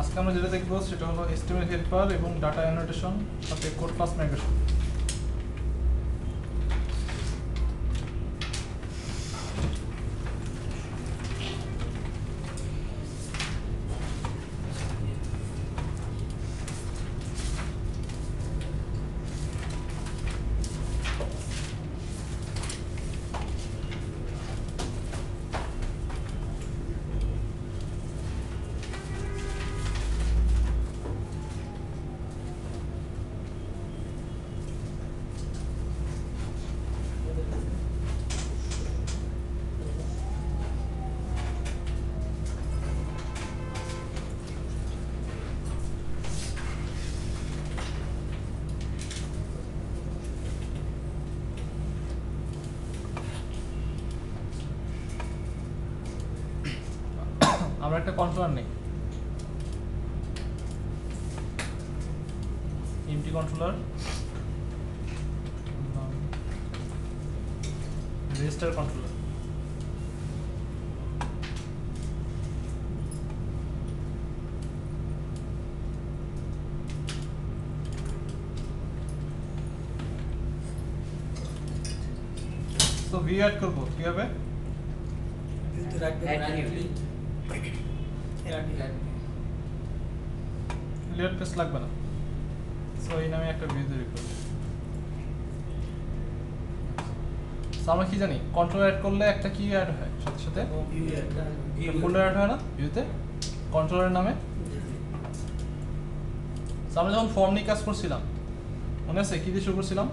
আজকে আমরা যেটা দেখব সেটা হলো HTML হেল্পার এবং ডাটা অ্যানোটেশন সাথে কোড ক্লাস মাইগ্রেশন। আমরা একটা কন্ট্রোলার নেই, এমটি কন্ট্রোলার, রেজিস্টার কন্ট্রোলার। তো ভিউ অ্যাড করব কিভাবে? ভিউতে রাখবেন লেয়ার পেজ লাগবে না, সো এই নামে একটা ভিউ তৈরি করব। সো আমরা কি জানি কন্ট্রোল অ্যাড করলে একটা কি অ্যাড হয় সাথে সাথে ফোল্ডার অ্যাড হয় না ভিউতে কন্ট্রোলারের নামে। সো আমরা যখন ফর্ম নিয়ে কাজ করছিলাম মনে আছে কি দিয়ে শুরু করছিলাম?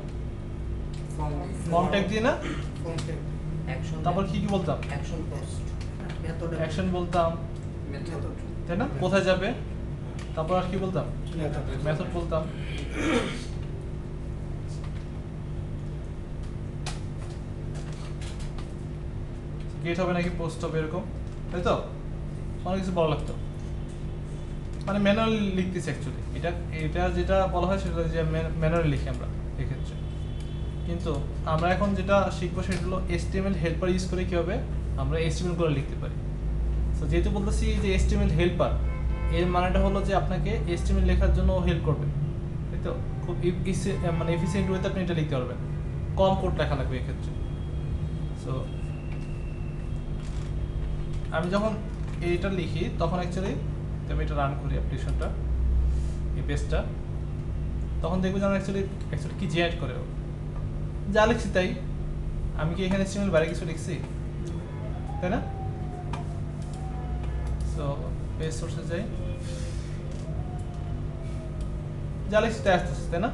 ফর্ম ট্যাগ দিয়ে না? তারপর কি কি বলতাম? অ্যাকশন বলতাম, তাই না? কোথায় যাবে, তারপর আর কি বলতাম? মেথড বলতাম। গেট হবে নাকি পোস্ট হবে এরকম, তাই তো? অনেক কিছু বলা লাগতো, মানে ম্যানুয়ালি লিখতেছি অ্যাকচুয়ালি। এটা যেটা বলা হয় সেটা যে ম্যানুয়ালি লিখি আমরা এক্ষেত্রে। কিন্তু আমরা এখন যেটা শিখবো সেটা হলো HTML হেল্পার ইউজ করে কীভাবে আমরা HTML করে লিখতে পারি। সো যেহেতু বলতেছি যে HTML হেল্পার, এর মানেটা হলো যে আপনাকে HTML লেখার জন্য হেল্প করবে, তাই তো? খুব মানে এফিসিয়েন্ট ওয়েতে আপনি এটা লিখতে পারবেন, কম কোড লেখা লাগবে এক্ষেত্রে। সো আমি যখন এইটা লিখি তখন অ্যাকচুয়ালি আমি এটা রান করি অ্যাপ্লিকেশনটা, এই পেজটা, তখন দেখবো যে আমার অ্যাকচুয়ালি কি জেনারেট করে যা লিখছি তাই। আমি কি এখানে HTML বাইরে কিছু লিখছি, তাই না? সো পেজ সোর্সে যাই, যা লিখছি তাই আসতেছে, তাই না?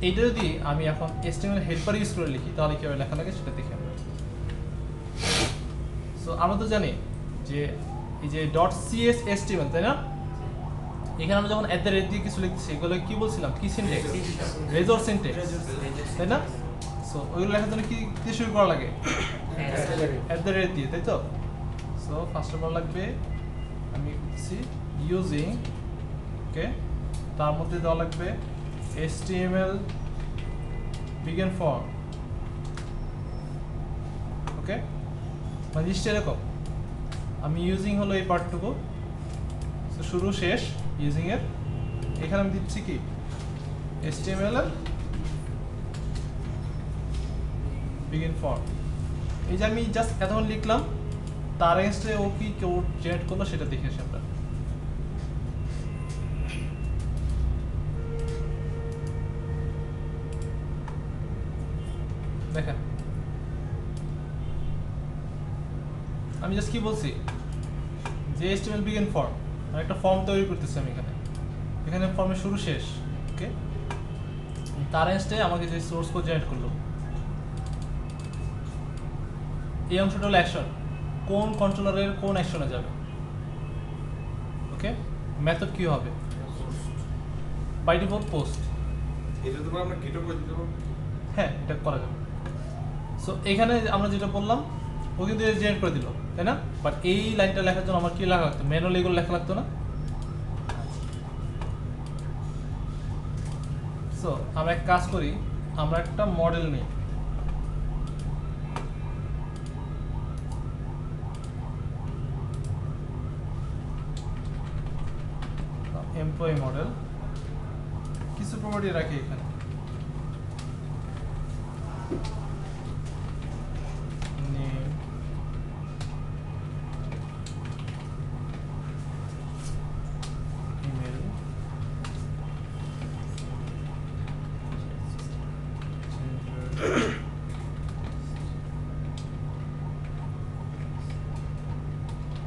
এইটা যদি আমি এখন HTML হেল্পার ইউজ করে লিখি তাহলে কীভাবে লেখা লাগে সেটা দেখি আমরা। সো আমরা তো জানি যে এই যে .cs HTML, তাই না? এখানে আমরা যখন @ দিয়ে কিছু লিখছি এগুলো কি বলছিলাম? কি সিনট্যাক্স? রেজর সিনট্যাক্স, তাই না? সো ওইগুলো লেখার জন্য কি দিয়ে শুরু করা লাগে? @ দিয়ে, তাই তো? সো ফার্স্ট অফ অল লাগবে আমি লিখছি ইউজিং, ওকে, তার মধ্যে দেওয়া লাগবে HTML begin form, ওকে। মানে জিনিসটা এরকম, আমি ইউজিং হলো এই পার্টটুকু, সো শুরু শেষ ইউজিং এর। এখানে আমি দিচ্ছি কি HTML এর begin form। এই যে আমি জাস্ট এতক্ষণ লিখলাম, তার এগেইনস্টে ও কি কোড জেনারেট করলো সেটা দেখে আসি আমরা। দেখেন আমি জাস্ট কি বলছি যে HTML begin form, মানে একটা ফর্ম তৈরি করতেছি আমি এখানে ফর্মের শুরু শেষ, ওকে। তার এগেইনস্টে আমাকে যে সোর্স কোড জেনারেট করলো, এই অংশটা হলো অ্যাকশন, কোন কন্ট্রোলারের কোন অ্যাকশনে যাবে, ওকে। মেথড কি হবে? By default post. এটা তো আমরা গেটও করে দিতে পারবো। হ্যাঁ, এটা করা যাবে। সো এখানে আমরা যেটা বললাম ও কিন্তু জেনারেট করে দিল, তাই না? বাট এই লাইনটা লেখার জন্য আমার কি লেখা লাগতো? ম্যানুয়ালি এগুলো লেখা লাগতো না? সো আমরা এক কাজ করি, আমরা একটা মডেল নিই, এমপ্লয়ি মডেল কিছু প্রপার্টি রাখি এখানে name email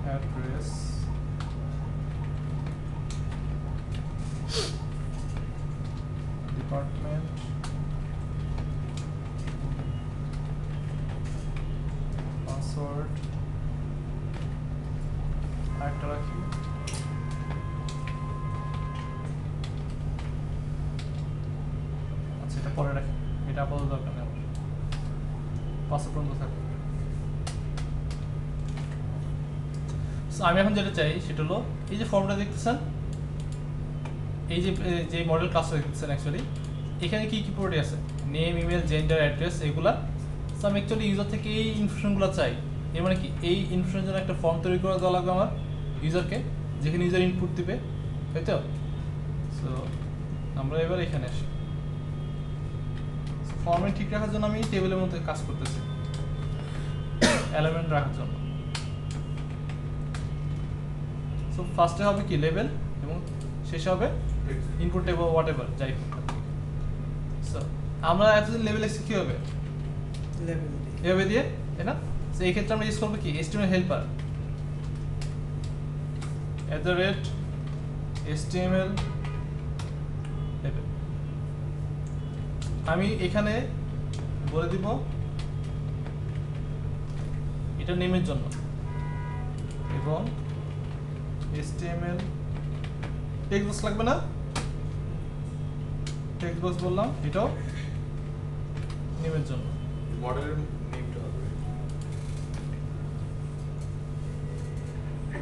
address department password একটা রাখি আচ্ছা এটা পরে রাখি এটা আপাতত দরকার নেই আমার পাসওয়ার্ড পর্যন্ত থাকবে সো আমি এখন যেটা চাই সেটা হলো এই যে ফর্মটা দেখতেছেন এই যে মডেল ক্লাসটা দেখতেছেন অ্যাকচুয়ালি এখানে কি কি প্রপার্টি আছে নেম ইমেল জেন্ডার অ্যাড্রেস এগুলা সো আমি অ্যাকচুয়ালি ইউজার থেকে এই ইনফরমেশনগুলো চাই এর মানে কি এই ইনফরমেশনের জন্য একটা ফর্ম তৈরি করে দেওয়া লাগবে আমার ইউজারকে যেখানে ইউজার ইনপুট দিবে তাই তো সো আমরা এবার এখানে আসি ফর্মে ঠিক রাখার জন্য আমি টেবিলের মধ্যে কাজ করতেছি এলিমেন্ট রাখার জন্য সো ফার্স্টে হবে কি লেভেল এবং শেষে হবে ইনপুট টেবল হোয়াট এভার যাই হোক সো আমরা এতদিন লেভেল এসে কি হবে লেভেল এভাবে দিয়ে তাই না সো এই ক্ষেত্রে আমরা ইউজ করবো কি HTML হেল্পার @HTML লেভেল আমি এখানে বলে দিব এটা নেমের জন্য এবং HTML টেক্সট বক্স লাগবে না টেক্সট বক্স বললাম এটাও নেমের জন্য মডেলের নেমটা হবে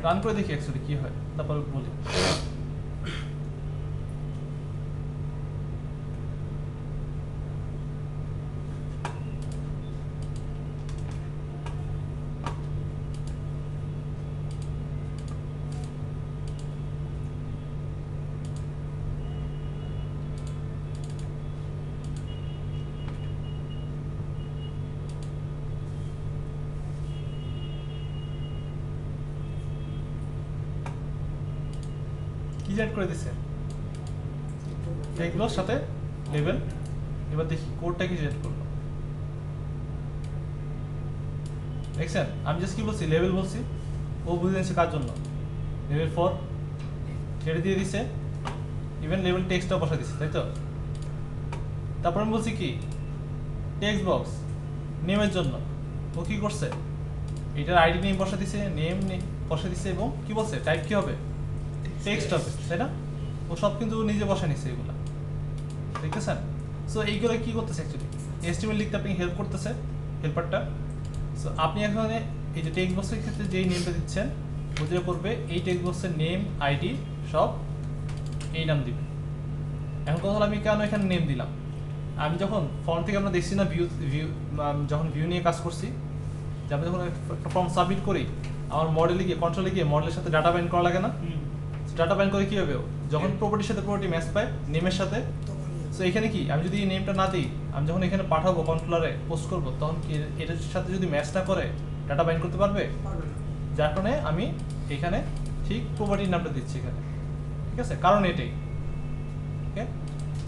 রান করে দেখি অ্যাকচুয়ালি কি হয় তারপর বলি কি জেনারেট করে দিছে এগুলোর সাথে লেভেল এবার দেখি কোডটা কি জেনারেট করলো দেখছেন আমি জাস্ট কি বলছি লেভেল বলছি ও বুঝে নিচ্ছে কার জন্য লেভেল 4 ছেড়ে দিয়ে দিছে ইভেন লেভেল টেক্সটটাও বসা দিছে তাই তো তারপর আমি বলছি কি টেক্সট বক্স নেমের জন্য ও কি করছে এটার আইডি নেম বসা দিছে নেম বসা দিছে এবং কি বলছে টাইপ কি হবে টেক্সট হবে তাই না ও সব কিন্তু নিজে বসা নিছে এগুলা দেখতেছেন সো এইগুলো কি করতেছে অ্যাকচুয়ালি HTML লিখতে আপনি হেল্প করতেছে হেল্পারটা সো আপনি এখানে এই যে টেক্সট বক্সের ক্ষেত্রে যেই নেমটা দিচ্ছেন ও যেটা করবে এই টেক্সট বক্সের নেম আইডি সব এই নাম দিবে এখন কথা হলো আমি কেন এখানে নেম দিলাম আমি যখন ফর্ম থেকে আমরা দেখছি না যখন ভিউ নিয়ে কাজ করছি যে আমি যখন একটা ফর্ম সাবমিট করি আমার মডেলে গিয়ে কন্ট্রোলে গিয়ে মডেলের সাথে ডাটা বাইন্ড করা লাগে না ডাটা বাইন্ড করে কি হবে যখন প্রপার্টির সাথে প্রপার্টি ম্যাচ পায় নেমের সাথে সো এখানে কি আমি যদি এই নেমটা না দিই আমি যখন এখানে পাঠাবো কন্ট্রোলারে পোস্ট করবো তখন কি এটার সাথে যদি ম্যাচ না করে ডাটা বাইন্ড করতে পারবে যার কারণে আমি এখানে ঠিক প্রপার্টির নামটা দিচ্ছি এখানে ঠিক আছে কারণ এটাই ওকে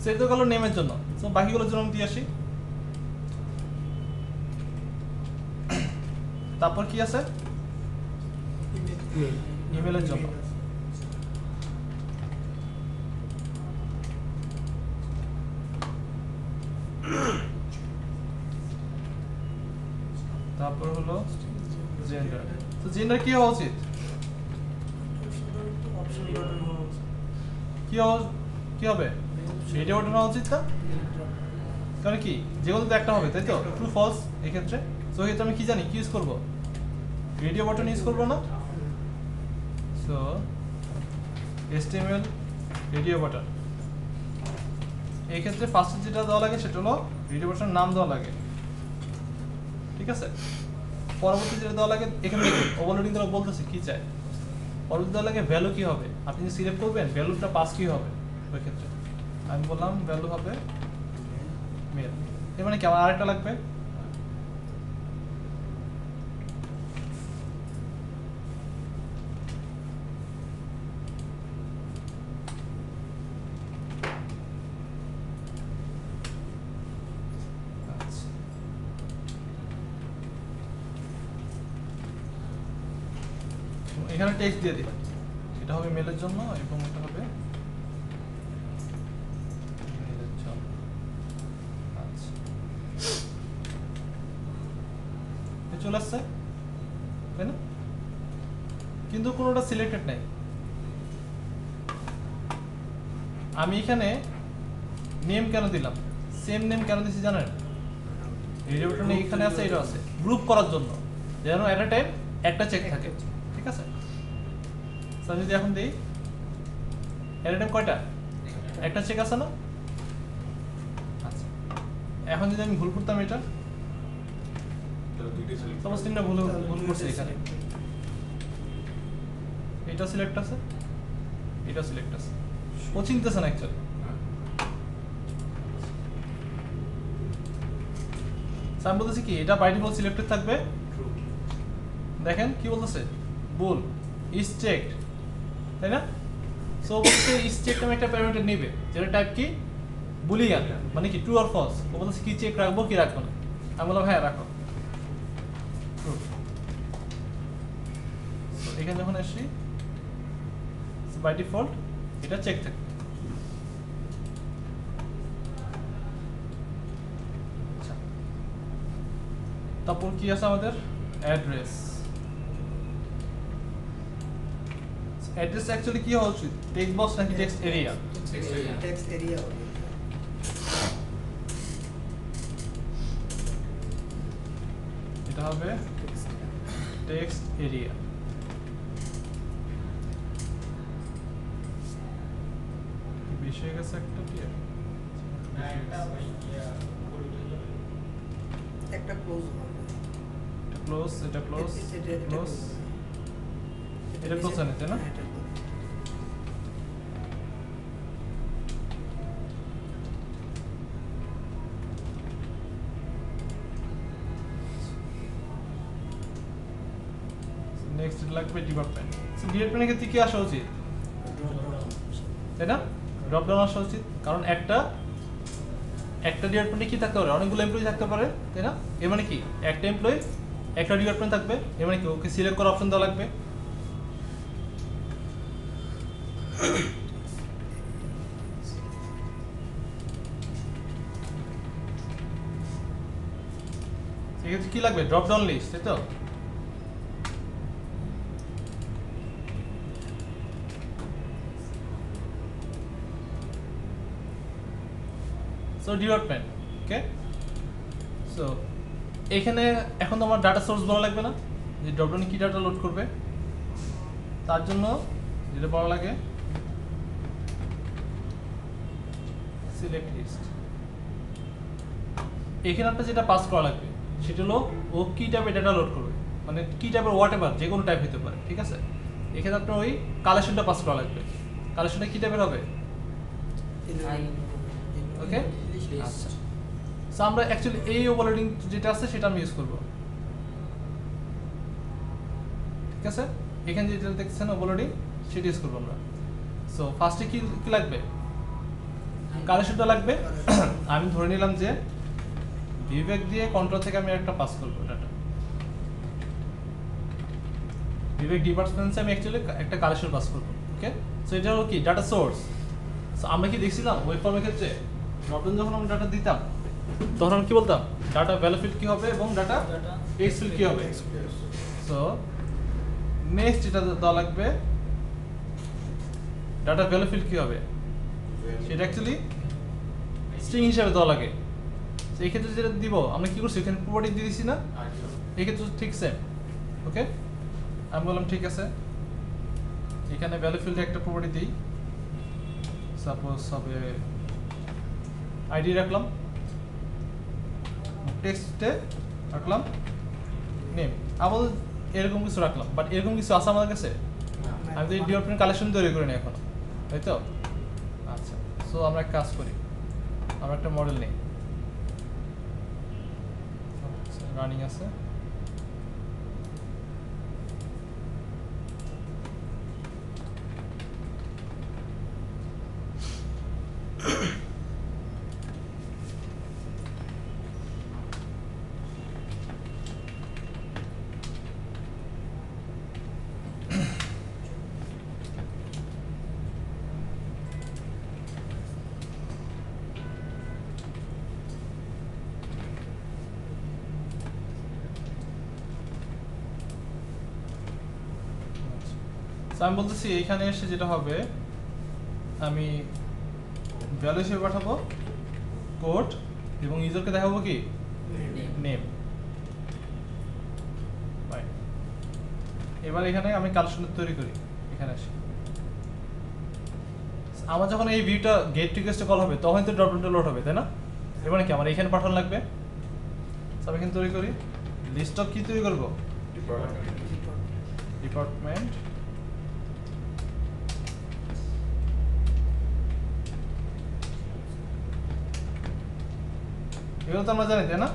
সো এটা গেল নেমের জন্য সো বাকিগুলোর জন্য আমি দিয়ে আসি তারপর কি আছে ইমেলের জন্য তারপর হলো জেন্ডার তো জেন্ডার কি হওয়া উচিত কি হবে এটা ওটা হওয়া উচিত না কারণ কি যেগুলো তো একটা হবে তাই তো ট্রু ফলস এই ক্ষেত্রে সো এই ক্ষেত্রে আমি কি জানি কি ইউজ করব রেডিও বাটন ইউজ করব না সো HTML রেডিও বাটন এই ক্ষেত্রে ফার্স্টে যেটা দেওয়া লাগে সেটা হলো রেডিও বাটনের নাম দেওয়া লাগে ঠিক আছে পরবর্তী যেটা দেওয়া লাগে এখানে ওভারলোডিং দ্বারা বলতেছে কি চাই পরবর্তী দেওয়া লাগে ভ্যালু কি হবে, আপনি যে সিলেক্ট করবেন ভ্যালুটা পাস কি হবে ওই ক্ষেত্রে আমি বললাম ভ্যালু হবে মেল। এর মানে কি আমার আরেকটা লাগবে, আচ্ছা। এখানে টেক্সট দিয়ে দিই, এটা হবে মেলের জন্য এবং এটা হবে মেলের জন্য। আচ্ছা এ চলে আসছে তাই না, কিন্তু কোনোটা সিলেক্টেড নাই। আমি এখানে নেম কেন দিলাম, সেম নেম কেন দিছি জানেন, রেডিও বাটন এখানে আছে, এটা আছে গ্রুপ করার জন্য, যেন এট আ টাইম একটা চেক থাকে, ঠিক আছে। সো আমি যদি এখন দিই এট আ টাইম কয়টা, একটা চেক আছে না। আচ্ছা এখন যদি আমি ভুল করতাম এটা, সাপোজ তিনটা ভুল করছি, এখানে এটা সিলেক্ট আছে, এটা সিলেক্ট আছে, ও চিনতেছে না অ্যাকচুয়ালি। আমি বলতেছি কি এটা বাই ডিফল্ট সিলেক্টেড থাকবে, দেখেন কি বলতেছে বুল ইজ চেকড, তাই না। সো বলতে ইজ চেকড আমি একটা প্যারামিটার নেবে যেটা টাইপ কি বুলিয়ান, মানে কি ট্রু অর ফলস। ও বলতেছে কি চেক রাখবো কি রাখবো না, আমি বললাম হ্যাঁ রাখো ট্রু। সো এখানে যখন আসি বাই ডিফল্ট এটা চেক থাকে। আচ্ছা তারপর কি আছে আমাদের অ্যাড্রেস। অ্যাড্রেস অ্যাকচুয়ালি কি হওয়া উচিত, টেক্সট বক্স নাকি টেক্সট এরিয়া? টেক্সট এরিয়া হবে। এটা হবে টেক্সট এরিয়া। বেশি হয়ে গেছে একটা কি, একটা ক্লোজ হবে, এটা ক্লোজ, এটা ক্লোজ, ক্লোজ, এটা ক্লোজ আছে তাই না। নেক্সট লাগবে ডিপার্টমেন্ট। সো ডিপার্টমেন্টের ক্ষেত্রে কি আসা উচিত, তাই না, ড্রপ ডাউন আসা উচিত, কারণ একটা ডিপার্টমেন্টে কি থাকতে পারে, অনেকগুলো এমপ্লয়ি থাকতে পারে, তাই না। এর মানে কি একটা এমপ্লয়ি একটা ডিপার্টমেন্ট থাকবে, এর মানে কি ওকে সিলেক্ট করার অপশন দেওয়া লাগবে। সেক্ষেত্রে কি লাগবে, ড্রপ ডাউন লিস্ট, তাই তো। সো ডিপার্টমেন্ট ওকে। সো এখানে এখন তো আমার ডাটা সোর্স বলা লাগবে না, যে ড্রপডাউনে কি ডাটা লোড করবে, তার জন্য যেটা বলা লাগে সিলেক্ট লিস্ট। এখানে একটা যেটা পাস করা লাগবে সেটা হলো ও কি টাইপের ডাটা লোড করবে, মানে কি টাইপের হোয়াট এভার যে কোনো টাইপ হতে পারে, ঠিক আছে। এখানে আপনার ওই কালেকশনটা পাস করা লাগবে, কালেকশনটা কি টাইপের হবে, ওকে। আচ্ছা সো আমরা অ্যাকচুয়ালি এই ওভারলোডিং যেটা আছে সেটা আমি ইউজ করব, ঠিক আছে। এখানে যেটা দেখছেন ওভারলোডিং সেটা ইউজ করবো আমরা। সো ফার্স্টে কি কি লাগবে, কালেকশনটা লাগবে। আমি ধরে নিলাম যে বিবেক দিয়ে কন্ট্রোল থেকে আমি একটা পাস করবো ডাটা, বিবেক ডিপার্টমেন্টসে আমি অ্যাকচুয়ালি একটা কালেকশন পাস করবো, ওকে। সো এটা হলো কি ডাটা সোর্স। সো আমরা কি দেখছিলাম ওয়েব ফর্মের ক্ষেত্রে নতুন যখন আমরা ডাটা দিতাম তখন আমি কি বলতাম ডাটা ভ্যালু ফিল্ড কি হবে এবং ডাটা টেক্সট ফিল্ড কি হবে। সো নেক্সট যেটা দেওয়া লাগবে ডাটা ভ্যালু ফিল্ড কি হবে, সেটা অ্যাকচুয়ালি স্ট্রিং হিসাবে দেওয়া লাগে। তো এই ক্ষেত্রে যেটা দিব আমরা কি করছি, এখানে প্রপার্টি দিয়ে দিছি না, এই ক্ষেত্রে ঠিক সেম, ওকে। আমি বললাম ঠিক আছে, এখানে ভ্যালু ফিল্ডে একটা প্রপার্টি দিই, সাপোজ হবে আইডি রাখলাম, টেক্সটে রাখলাম নেম, আবার এরকম কিছু রাখলাম, বাট এরকম কিছু আছে আমাদের কাছে আমি তো এই ডিপার্টমেন্ট কালেকশন তৈরি করিনি এখনো, তাই তো? আচ্ছা, সো আমরা এক কাজ করি, আমরা একটা মডেল নিই, রানিং আছে। আমি বলতেছি এইখানে এসে যেটা হবে, আমি ভ্যালু হিসেবে পাঠাবো কোড এবং ইউজারকে দেখাবো কি নেম। এবার এখানে আমি কালেকশন তৈরি করি, এখানে আসি। আমার যখন এই ভিউটা গেট রিকোয়েস্টে কল হবে তখন তো ড্রপডাউনটা লোড হবে, তাই না? এবার কি আমার এখানে পাঠানো লাগবে, আমি এখানে তৈরি করি লিস্ট অফ কি তৈরি করবো, ডিপার্টমেন্ট। এগুলো তো আমরা জানি, তাই না?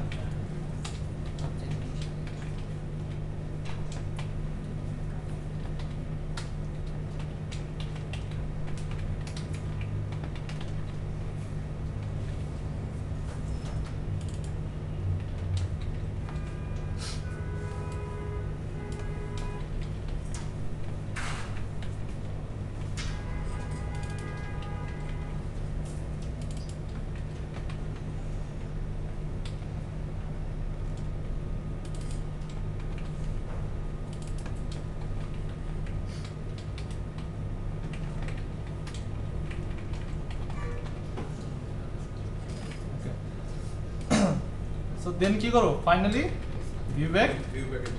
সো দেন কি করো, finally view back View package.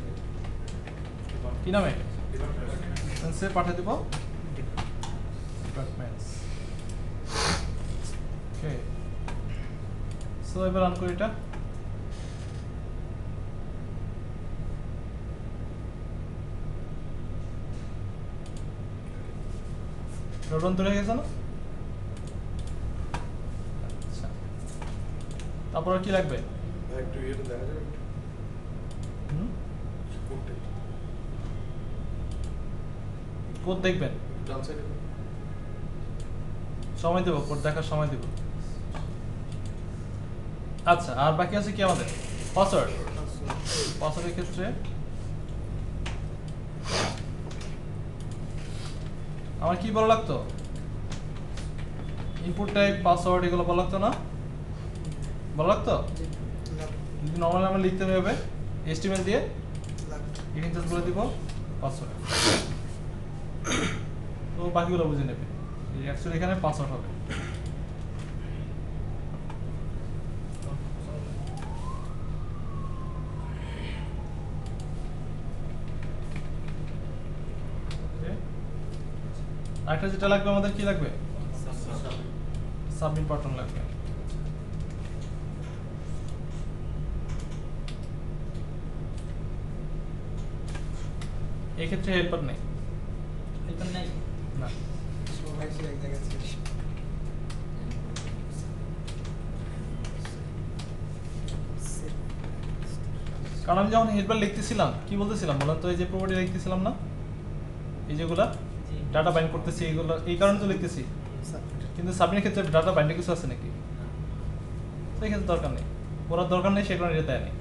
কি নামে Department. সে পাঠিয়ে দিব ডিপার্টমেন্টস। ওকে, সো এবার রান করি এটা। ড্রপডাউন তৈরি হয়ে গেছে না? আচ্ছা, তারপর আর কি লাগবে? একটু ইয়েটা দেখা যাবে একটু? হুম, কোডটা কোড দেখবেন, ডান সাইডে সময় দেবো, কোড দেখার সময় দেবো। আচ্ছা, আর বাকি আছে কি আমাদের পাসওয়ার্ড। পাসওয়ার্ডের ক্ষেত্রে আমার কি বলা লাগতো, ইনপুট টাইপ পাসওয়ার্ড এগুলো বলা লাগতো না, বলা লাগতো? নর্মালি আমরা লিখতে হবে HTML দিয়ে, এখানে জাস্ট বলে দিব পাসওয়ার্ড, তো বাকিগুলো বুঝে নেবে। অ্যাকচুয়ালি এখানে পাসওয়ার্ড হবে। আরেকটা যেটা লাগবে আমাদের কি লাগবে, সাবমিট বাটন লাগবে। এই ক্ষেত্রে হেল্পার নেই, না। সবাই সে এক জায়গায় ছিল। কারণ আমি যখন হেল্পার লিখতেছিলাম কি বলতেছিলাম বলেন তো, এই যে প্রপার্টি লিখতেছিলাম না, এই যেগুলা ডাটা বাইন্ড করতেছি, এইগুলো এই কারণে তো লিখতেছি, কিন্তু সাবমিটের ক্ষেত্রে ডাটা বাইন্ডে কিছু আছে নাকি? তো এই ক্ষেত্রে দরকার নেই, ওরা দরকার নেই, সে কারণে এটা দেয়নি।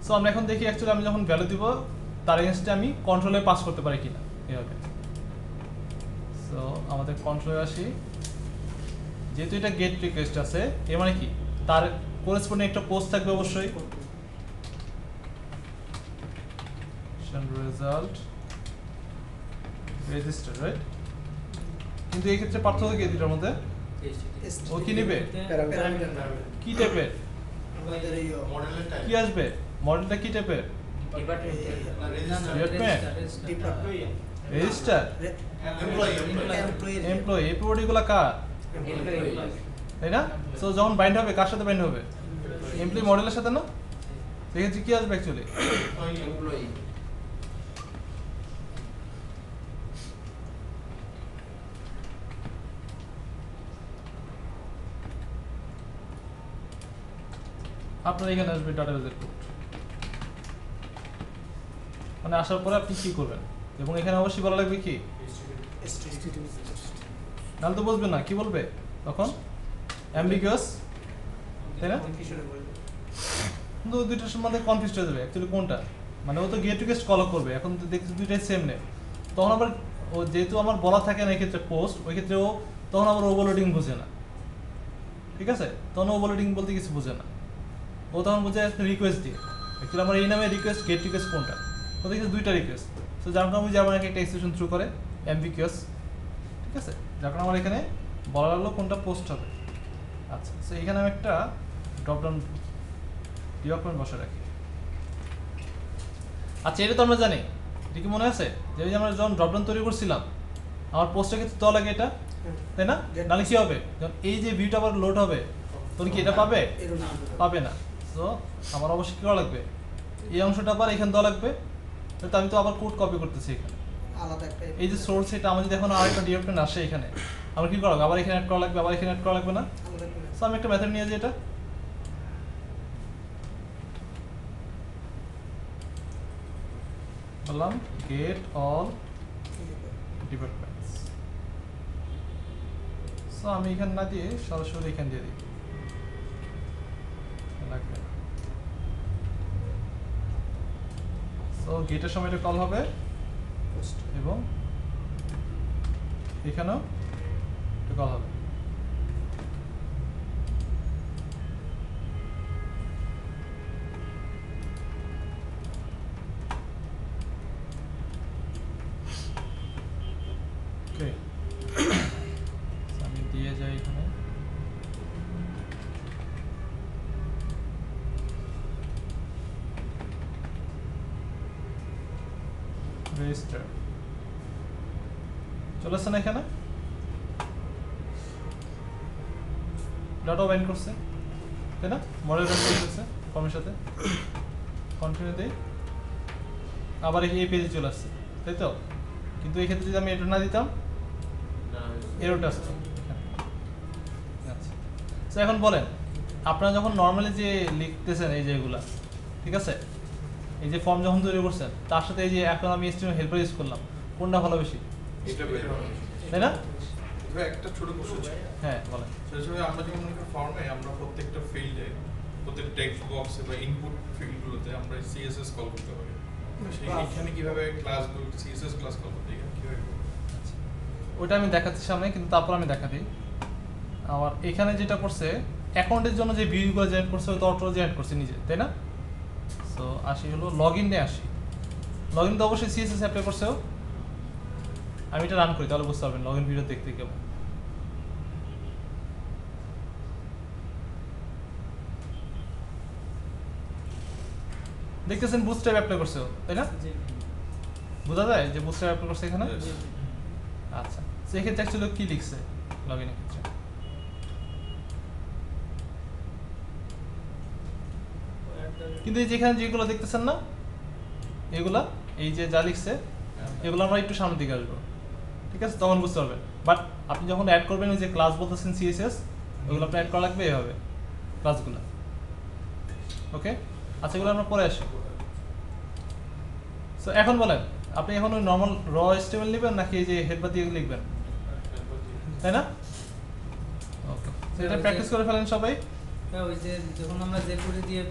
সো আমরা এখন দেখি অ্যাকচুয়ালি আমি যখন ভ্যালু দিব তার এগেইনস্টে আমি কন্ট্রোলে পাস করতে পারি কিনা, এভাবে। সো আমাদের কন্ট্রোলে আসি, যেহেতু এটা গেট রিকোয়েস্ট আছে, এর মানে কি তার করেসপন্ডিং একটা পোস্ট থাকবে অবশ্যই, রেজাল্ট রেজিস্টার, রাইট? কিন্তু এই ক্ষেত্রে পার্থক্য কি দুটোর মধ্যে? ও কি নেবে, কি টাইপের, আমাদের এই মডেলের টাইপ কি আসবে, মডেলটা কি টাইপের, রেজিস্টার, এমপ্লয়ি এমপ্লয়ি। এই প্রপার্টিগুলো কার? তাই না? সো যখন বাইন্ড হবে কার সাথে বাইন্ড হবে? এমপ্লয়ি মডেলের সাথে না? সেক্ষেত্রে কি আসবে অ্যাকচুয়ালি? এমপ্লয়ি আপনার এখানে আসবে ডাটাবেজের কোড, মানে আসার পরে আপনি কি করবেন, এবং এখানে অবশ্যই বলা লাগবে কি, নাহলে তো বুঝবেন না। কি বলবে তখন? অ্যাম্বিগুয়াস, তাই না? কিন্তু দুইটার মধ্যে কনফিউজ হয়ে যাবে অ্যাকচুয়ালি কোনটা, মানে ও তো গেট রিকোয়েস্ট কল করবে, এখন তো দেখছি দুইটাই সেম নেম। তখন আবার ও যেহেতু আমার বলা থাকে না এই ক্ষেত্রে পোস্ট, ওই ক্ষেত্রে ও তখন আবার ওভারলোডিং বুঝে না, ঠিক আছে? তখন ওভারলোডিং বলতে কিছু বুঝে না, ও তখন বুঝে একটা রিকোয়েস্ট দিয়ে। অ্যাকচুয়ালি আমার এই নামে রিকোয়েস্ট গেট রিকোয়েস্ট কোনটা, ও দেখছি দুইটা রিকোয়েস্ট। তো যার কারণে বুঝে আমার একটা এক্সটেনশন থ্রু করে অ্যাম্বিগুয়াস, ঠিক আছে? যার কারণে আমার এখানে বলা লাগলো কোনটা পোস্ট হবে। আচ্ছা, সো এখানে আমি একটা ড্রপডাউন ডকুমেন্ট বসে রাখি। আচ্ছা, এটা তো আমরা জানি, এটা কি মনে আছে যে ওই যে আমরা যখন ড্রপডাউন তৈরি করছিলাম আমার পোস্টের ক্ষেত্রে দেওয়া লাগে এটা, তাই না? নাহলে কি হবে, যখন এই যে ভিউটা আবার লোড হবে তখন কি এটা পাবে? পাবে না। তো আমার অবশ্যই কি করা লাগবে, এই অংশটা আবার এখানে দেওয়া লাগবে। তো আমি তো আবার কোড কপি করতেছি এখানে, আলাদা একটা এই যে সোর্স, এটা আমার যদি এখন আরেকটা ডকুমেন্ট আসে এখানে, আমার কি করা লাগবে, আবার এখানে অ্যাড করা লাগবে, আবার এখানে অ্যাড করা লাগবে না? আলাদা একটা সো আমি একটা মেথড নিয়ে যাই, এটা বললাম গেট অল ডিপার্টমেন্টস। সো আমি এখানে না দিয়ে সরাসরি এখানে দিয়ে দিই, লাগবে না। সো গেটের সময় এটা কল হবে পোস্ট এবং এখানেও এটা কল হবে। ওকে, আমি দিয়ে যাই এখানে রেজিস্টার, চলে আসছে না এখানে ডাটা বাইন্ড করছে, তাই না? মডেল বাইন্ড করতেছে ফর্মের সাথে, কন্টিনিউ দেই, আবার এই পেজে চলে আসছে, তাই তো? কিন্তু এই ক্ষেত্রে যদি আমি এটা না দিতাম এররটা আসতো। আচ্ছা, তো এখন বলেন আপনারা যখন নর্মালি যে লিখতেছেন এই যেগুলা, ঠিক আছে, এই যে ফর্ম যখন তৈরি করছেন তার সাথে এই যে এখন আমি এসটিএমএল হেল্পার ইউজ করলাম, কোনটা ভালো বেশি, এটা বের হবে। তাই না? তবে একটা ছোট কোশ্চেন ছিল, হ্যাঁ বলেন। সেটা হচ্ছে আমরা যেমন মনে করি ফর্মে আমরা প্রত্যেকটা ফিল্ডে, প্রত্যেক টেক্সট বক্সে বা ইনপুট ফিল্ডগুলোতে আমরা সিএসএস কল করতে পারি। সেই এখানে কিভাবে ক্লাসগুলো সিএসএস ক্লাস কল করতে এখানে কিভাবে করব? আচ্ছা, ওটা আমি দেখাচ্ছি সামনে, কিন্তু তারপর আমি দেখা দিই। আমার এখানে যেটা করছে অ্যাকাউন্টের জন্য যে ভিউগুলো জেনারেট করছে ওই তো অটো জেনারেট করছে নিজে, তাই না? সো আসি হলো লগ ইনে আসি, লগ ইন তো অবশ্যই সিএসএস অ্যাপ্লাই করছেও। আমি এটা রান করি তাহলে বুঝতে পারবেন লগ ইন ভিডিও দেখতে কেমন। দেখতেছেন বুস্ট্র্যাপ অ্যাপ্লাই করছে ও, তাই না? বোঝা যায় যে বুস্ট্র্যাপ অ্যাপ্লাই করছে এখানে। Yes. আচ্ছা, সেক্ষেত্রে অ্যাকচুয়ালি কি লিখছে লগ ইনের ক্ষেত্রে, কিন্তু এই যেখানে যেগুলো দেখতেছেন না এগুলা, এই যে যা লিখছে এগুলো আমরা একটু সামনের দিকে আসবো, ঠিক আছে? তখন বুঝতে পারবেন। বাট আপনি যখন অ্যাড করবেন ওই যে ক্লাস বলতেছেন সিএসএস, ওইগুলো আপনি অ্যাড করা লাগবে এইভাবে ক্লাসগুলো, ওকে? আচ্ছা, এগুলো আমরা পরে আসি। সো এখন বলেন আপনি এখন ওই নর্মাল র এসটিএমএল নেবেন নাকি এই যে হেডবার দিয়ে লিখবেন, তাই না? ওকে, এটা প্র্যাকটিস করে ফেলেন সবাই। ওই যে যখন আমরা যে করে দিয়ে